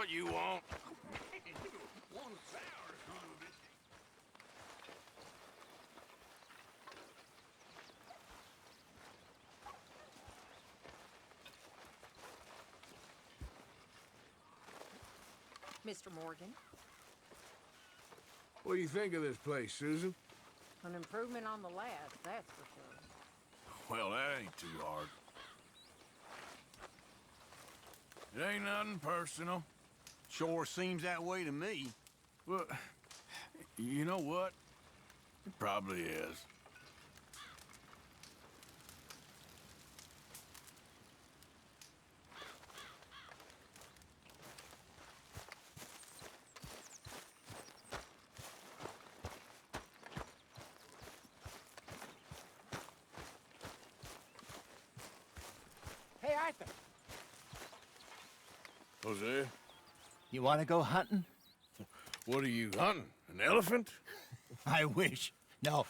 What you want? Mr. Morgan, What do you think of this place, Susan? an improvement on the last, that's for sure. Well, that ain't too hard. It ain't nothing personal. Sure seems that way to me. Well, you know what? It probably is. Hey, Arthur. Jose, You want to go hunting? what are you hunting? An elephant? I wish. No.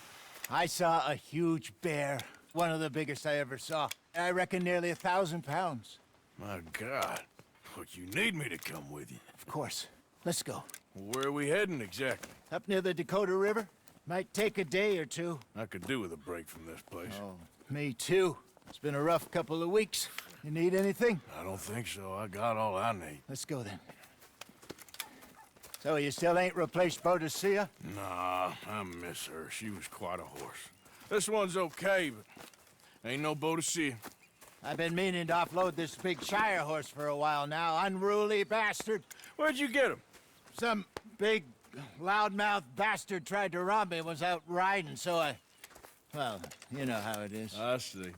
I saw a huge bear. One of the biggest I ever saw. I reckon nearly 1,000 pounds. My God. But you need me to come with you. Of course. Let's go. Where are we heading exactly? Up near the Dakota River. Might take a day or two. I could do with a break from this place. Oh, me too. It's been a rough couple of weeks. You need anything? I don't think so. I got all I need. Let's go then. So you still ain't replaced Boadicea? Nah, I miss her. She was quite a horse. This one's okay, but ain't no Boadicea. I've been meaning to offload this big Shire horse for a while now. Unruly bastard. Where'd you get him? Some big, loudmouth bastard tried to rob me and was out riding, so I... Well, you know how it is. I see.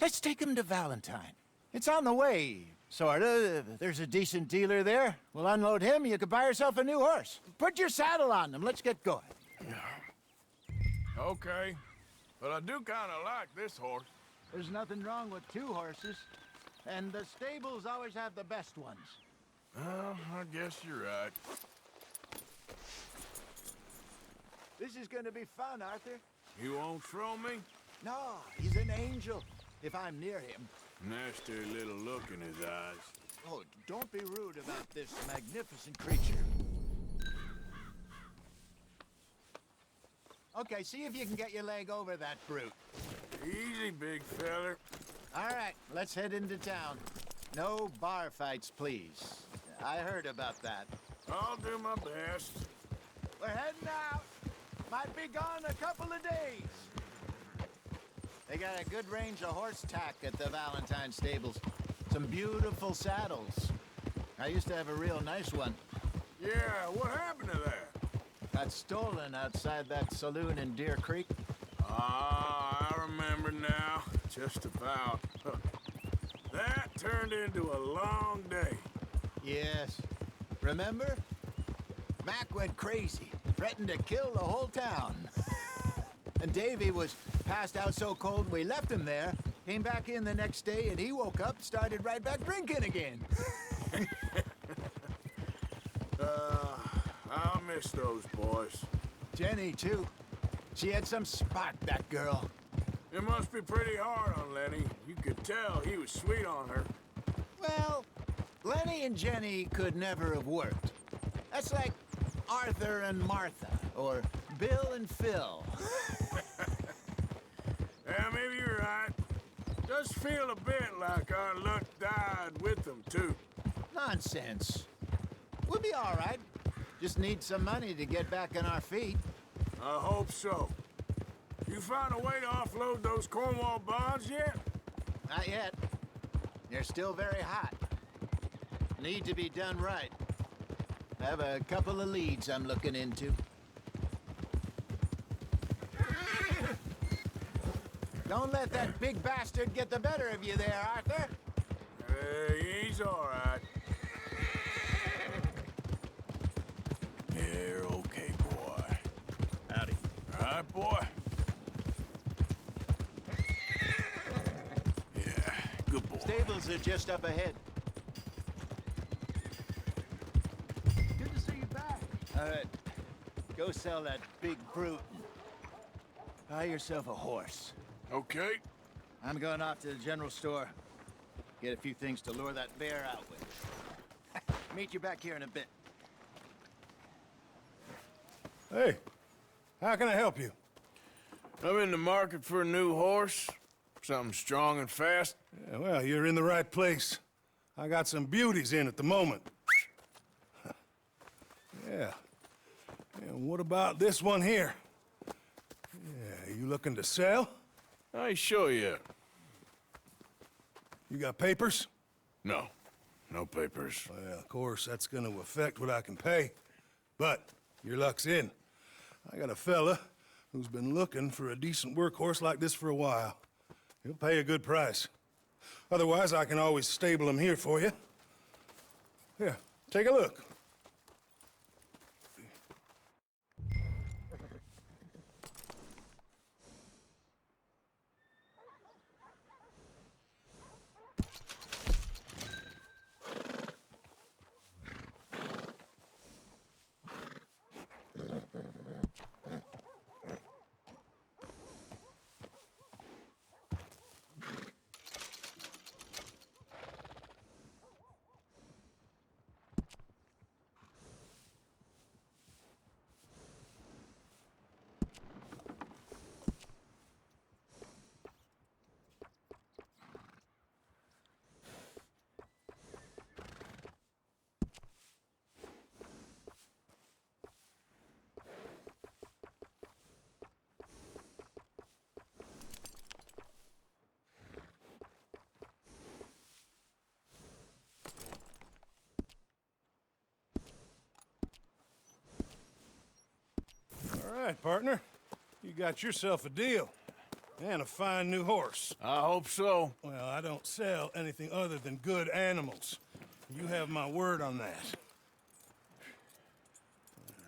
Let's take him to Valentine. It's on the way, sorta. There's a decent dealer there. We'll unload him, you could buy yourself a new horse. Put your saddle on him, let's get going. Okay, but I do kind of like this horse. There's nothing wrong with two horses. And the stables always have the best ones. Well, I guess you're right. This is gonna be fun, Arthur. You won't throw me? No, he's an angel, if I'm near him. Nasty little look in his eyes. Oh, don't be rude about this magnificent creature. Okay, see if you can get your leg over that brute. Easy, big feller. All right, let's head into town. No bar fights, please. I heard about that. I'll do my best. We're heading out. Might be gone a couple of days. They got a good range of horse tack at the Valentine stables. Some beautiful saddles. I used to have a real nice one. Yeah, what happened to that? Got stolen outside that saloon in Deer Creek. Ah, I remember now. Just about. That turned into a long day. Yes. Remember? Mac went crazy, threatened to kill the whole town. And Davy was passed out so cold we left him there, came back in the next day, and he woke up, started right back drinking again. I'll miss those boys. Jenny, too. She had some spot, that girl. It must be pretty hard on Lenny. You could tell he was sweet on her. Well, Lenny and Jenny could never have worked. That's like Arthur and Martha, or Bill and Phil. Yeah, maybe you're right. Does feel a bit like our luck died with them, too. Nonsense. We'll be all right. Just need some money to get back on our feet. I hope so. You found a way to offload those Cornwall bonds yet? Not yet. They're still very hot. Need to be done right. I have a couple of leads I'm looking into. Don't let that big bastard get the better of you there, Arthur. He's all right. You're okay, boy. Howdy. All right, boy. Yeah, good boy. Stables are just up ahead. Good to see you back. All right. Go sell that big brute. Buy yourself a horse. Okay. I'm going off to the general store. Get a few things to lure that bear out with. Meet you back here in a bit. Hey, how can I help you? I'm in the market for a new horse. Something strong and fast. Yeah, well, you're in the right place. I got some beauties in at the moment. Yeah. And what about this one here? Yeah, you looking to sell? I show you. You got papers? No. No papers. Well, of course, that's gonna affect what I can pay. But your luck's in. I got a fella who's been looking for a decent workhorse like this for a while. He'll pay a good price. Otherwise, I can always stable him here for you. Here, take a look. All right, partner. You got yourself a deal. And a fine new horse. I hope so. Well, I don't sell anything other than good animals. You have my word on that.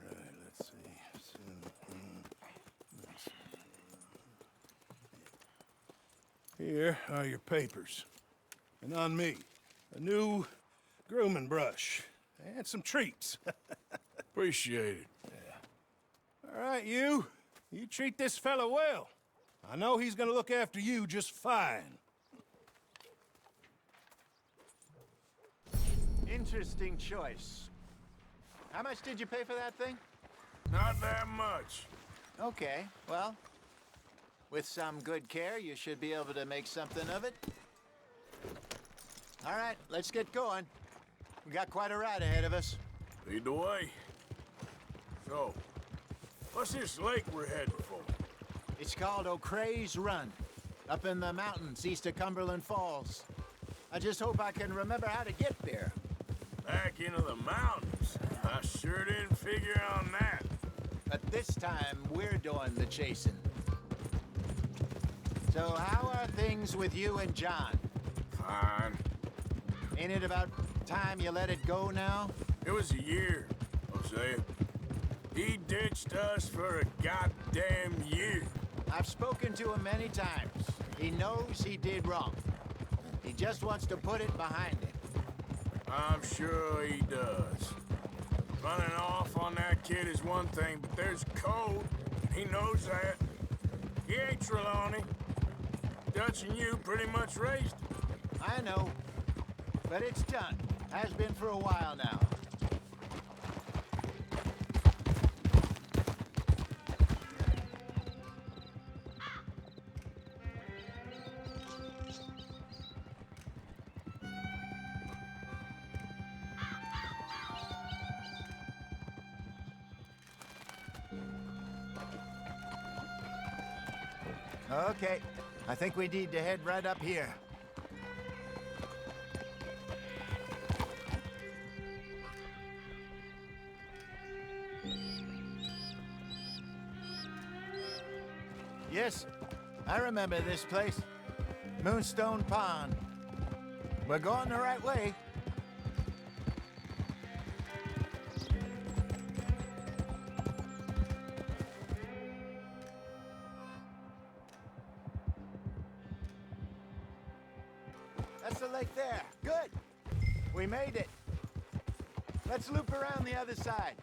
All right, let's see. Here are your papers. And on me, a new grooming brush. And some treats. Appreciate it. All right, you. You treat this fella well. I know he's gonna look after you just fine. Interesting choice. How much did you pay for that thing? Not that much. Okay, well, with some good care, you should be able to make something of it. All right, let's get going. We got quite a ride ahead of us. Lead the way. So, what's this lake we're heading for? It's called O'Creagh's Run, up in the mountains east of Cumberland Falls. I just hope I can remember how to get there. Back into the mountains. I sure didn't figure on that. But this time, we're doing the chasing. So how are things with you and John? Fine. Ain't it about time you let it go now? It was a year, Hosea. He ditched us for a goddamn year. I've spoken to him many times. He knows he did wrong. He just wants to put it behind him. I'm sure he does. Running off on that kid is one thing, but there's code. He knows that. He ain't Trelawney. Dutch and you pretty much raised him. I know. But it's done. Has been for a while now. Okay, I think we need to head right up here. Yes, I remember this place. Moonstone Pond. We're going the right way. That's the lake there. Good. We made it. Let's loop around the other side.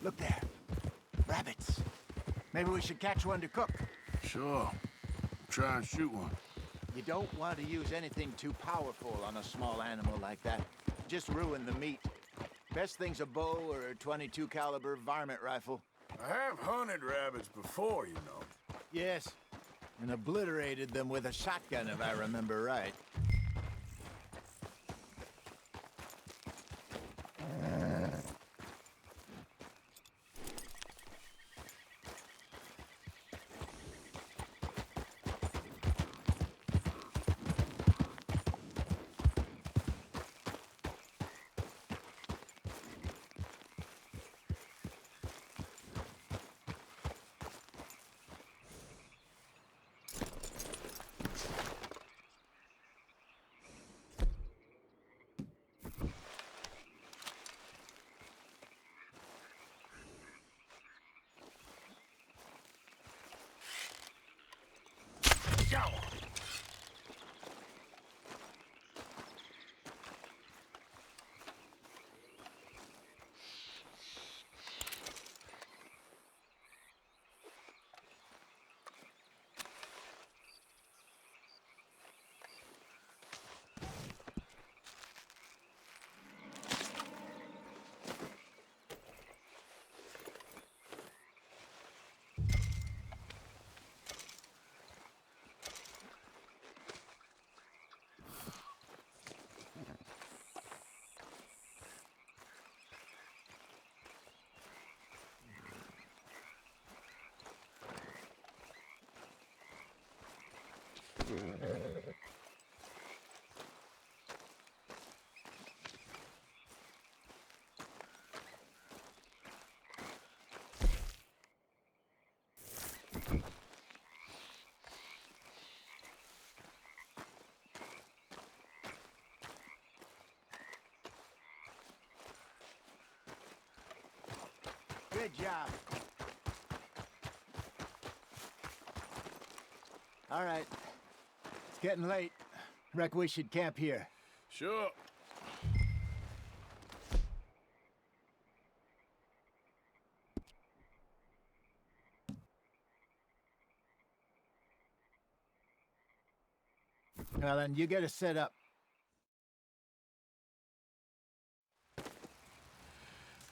Look there. Rabbits. Maybe we should catch one to cook. Sure. Try and shoot one. You don't want to use anything too powerful on a small animal like that. Just ruin the meat. Best thing's a bow or a .22 caliber varmint rifle. I have hunted rabbits before, you know. Yes, and obliterated them with a shotgun, if I remember right. Go! Good job. All right. It's getting late. Reckon we should camp here. Sure. Well, then you get us set up.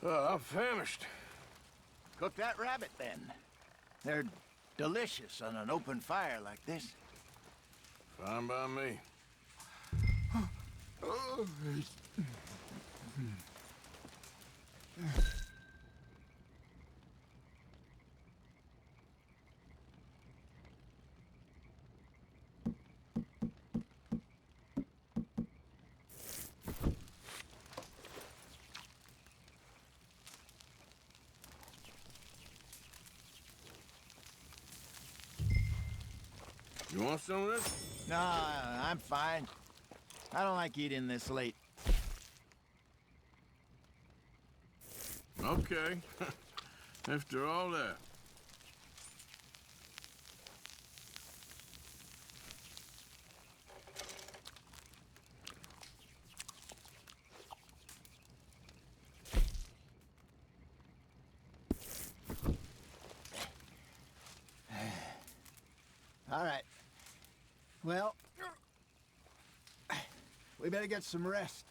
I'm famished. Cook that rabbit, then. They're delicious on an open fire like this. Fine by me. You want some of this? No, I'm fine. I don't like eating this late. Okay. After all that. All right. Well, we better get some rest.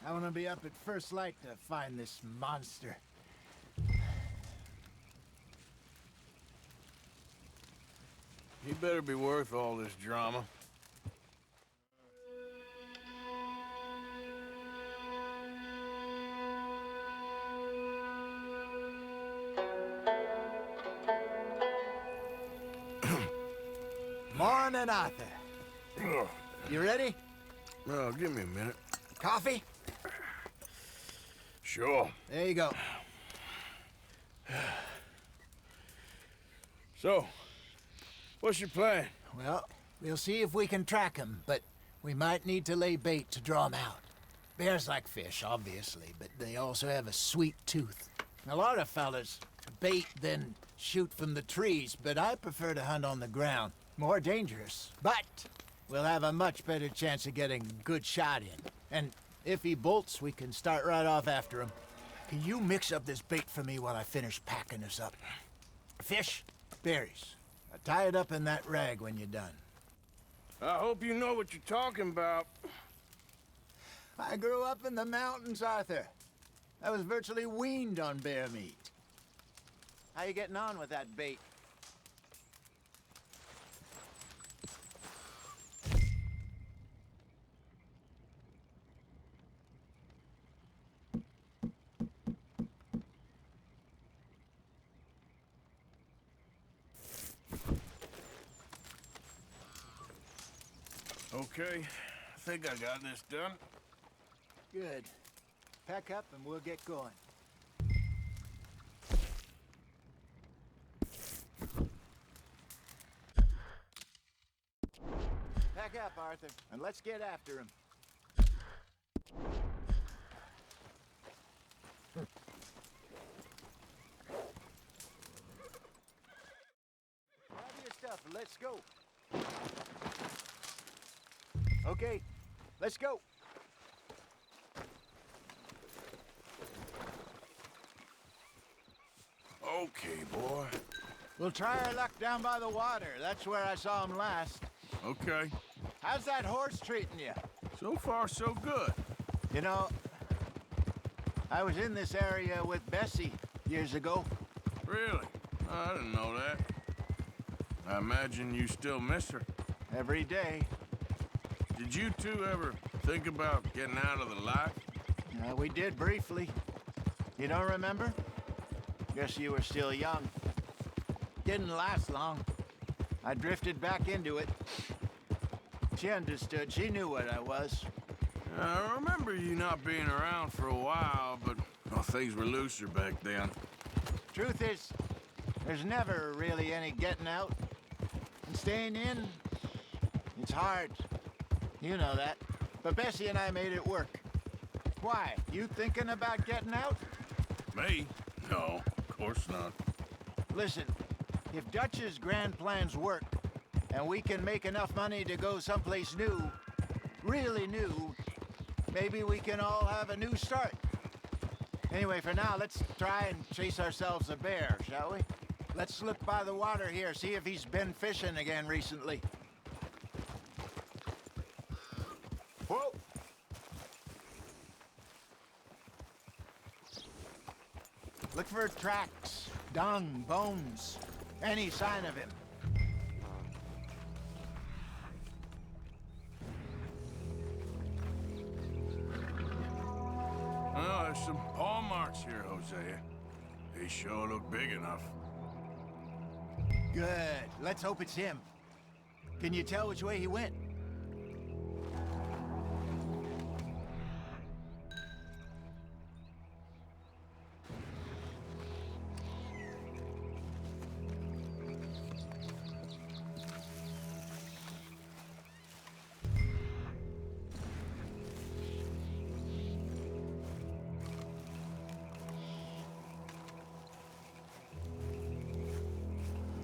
I want to be up at first light to find this monster. He better be worth all this drama. Morning, Arthur. Ugh. You ready? Well, give me a minute. Coffee? Sure. There you go. So, what's your plan? Well, we'll see if we can track him, but we might need to lay bait to draw him out. Bears like fish, obviously, but they also have a sweet tooth. A lot of fellas bait, then shoot from the trees, but I prefer to hunt on the ground. More dangerous, but we'll have a much better chance of getting a good shot in. And if he bolts, we can start right off after him. Can you mix up this bait for me while I finish packing this up? Fish, berries. Now tie it up in that rag when you're done. I hope you know what you're talking about. I grew up in the mountains, Arthur. I was virtually weaned on bear meat. How you getting on with that bait? Okay, I think I got this done. Good. Pack up and we'll get going. Pack up, Arthur, and let's get after him. Grab your stuff and let's go. Okay, let's go. Okay, boy. We'll try our luck down by the water. That's where I saw him last. Okay. How's that horse treating you? So far, so good. You know, I was in this area with Bessie years ago. Really? I didn't know that. I imagine you still miss her. Every day. Did you two ever think about getting out of the life? We did briefly. You don't remember? Guess you were still young. Didn't last long. I drifted back into it. She understood. She knew what I was. I remember you not being around for a while, but well, things were looser back then. Truth is, there's never really any getting out. And staying in, it's hard. You know that. But Bessie and I made it work. Why? You thinking about getting out? Me? No, of course not. Listen, if Dutch's grand plans work, and we can make enough money to go someplace new, really new, maybe we can all have a new start. Anyway, for now, let's try and chase ourselves a bear, shall we? Let's look by the water here, see if he's been fishing again recently. Whoa! Look for tracks, dung, bones, any sign of him. Well, there's some paw marks here, Hosea. They sure look big enough. Good. Let's hope it's him. Can you tell which way he went?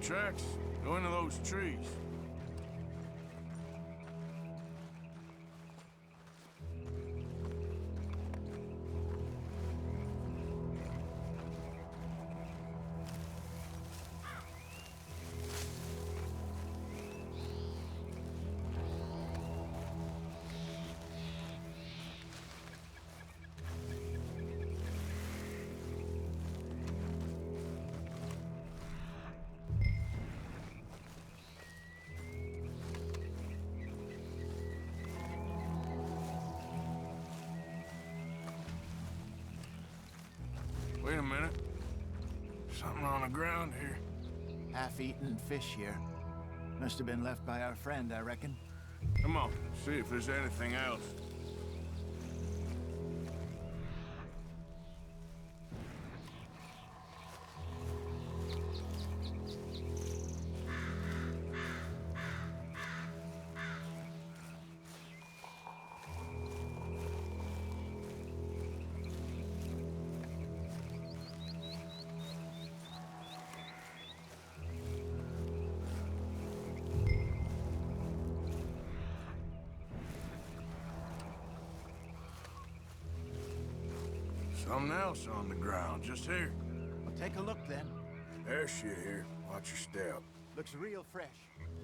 Tracks go into those trees. Wait a minute. Something on the ground here. Half-eaten fish here. Must have been left by our friend, I reckon. Come on, see if there's anything else. Something else on the ground, just here. Well, take a look then. There's shit here. Watch your step. Looks real fresh.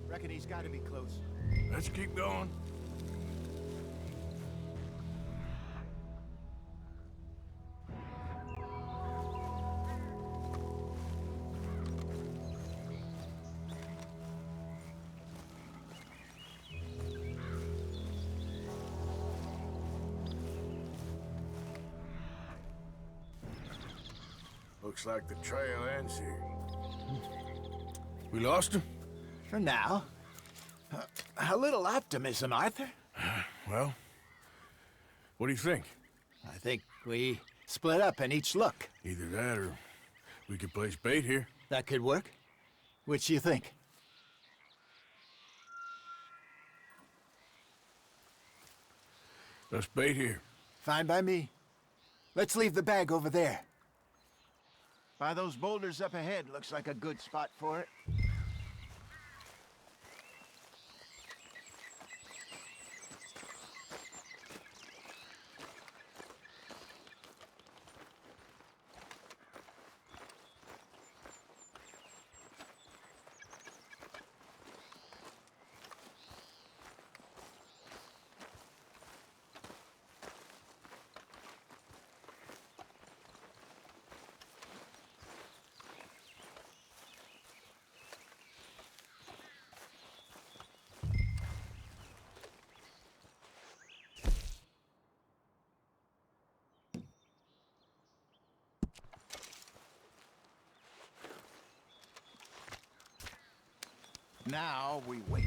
Reckon he's got to be close. Let's keep going. Looks like the trail ends here. We lost him? For now. A little optimism, Arthur. Well, what do you think? I think we split up and each look. Either that or we could place bait here. That could work. Which do you think? Let's bait here. Fine by me. Let's leave the bag over there. By those boulders up ahead, looks like a good spot for it. Now we wait.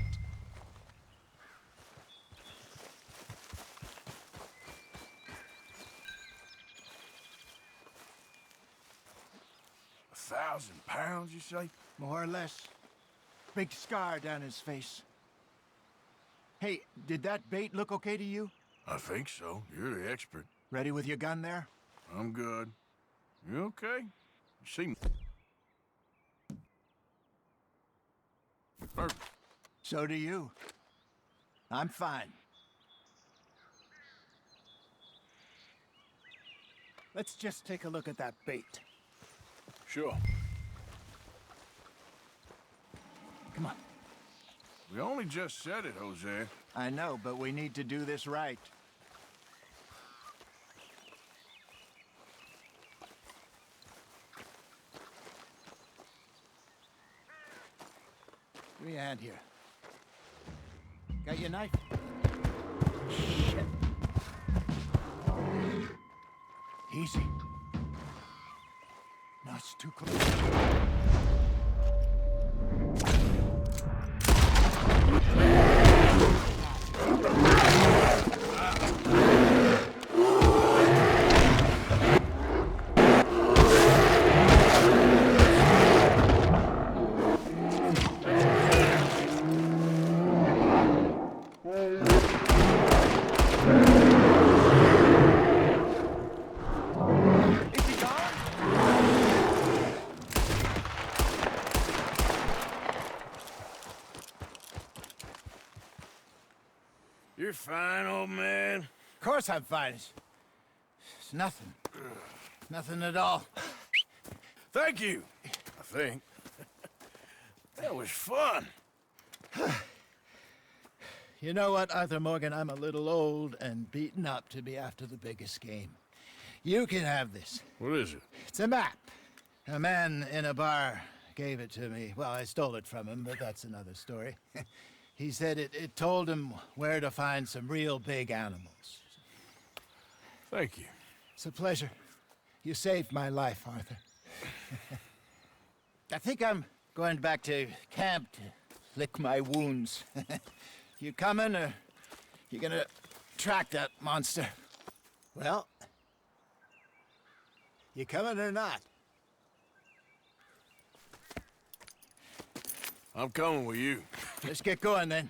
£1,000, you say? More or less. Big scar down his face. Hey, did that bait look okay to you? I think so. You're the expert. Ready with your gun there? I'm good. You okay? You seem... hurt. So do you. I'm fine. Let's just take a look at that bait. Sure. Come on. We only just said it, Jose. I know, but we need to do this right. Give me a hand here. Got your knife? Shit. Easy. No, it's too close. You're fine, old man. Of course I'm fine. It's nothing. Nothing at all. Thank you, I think. That was fun. You know what, Arthur Morgan? I'm a little old and beaten up to be after the biggest game. You can have this. What is it? It's a map. A man in a bar gave it to me. Well, I stole it from him, but that's another story. He said it told him where to find some real big animals. Thank you. It's a pleasure. You saved my life, Arthur. I think I'm going back to camp to lick my wounds. You coming, or you gonna track that monster? Well, you coming or not? I'm coming with you. Let's get going then.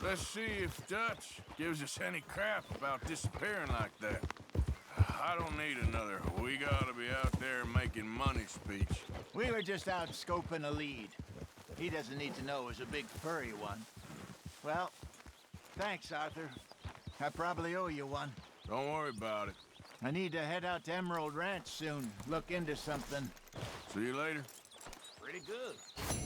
Let's see if Dutch gives us any crap about disappearing like that. I don't need another. We gotta be out there making money speech. We were just out scoping a lead. He doesn't need to know it was a big furry one. Well, thanks, Arthur. I probably owe you one. Don't worry about it. I need to head out to Emerald Ranch soon. Look into something. See you later. Pretty good.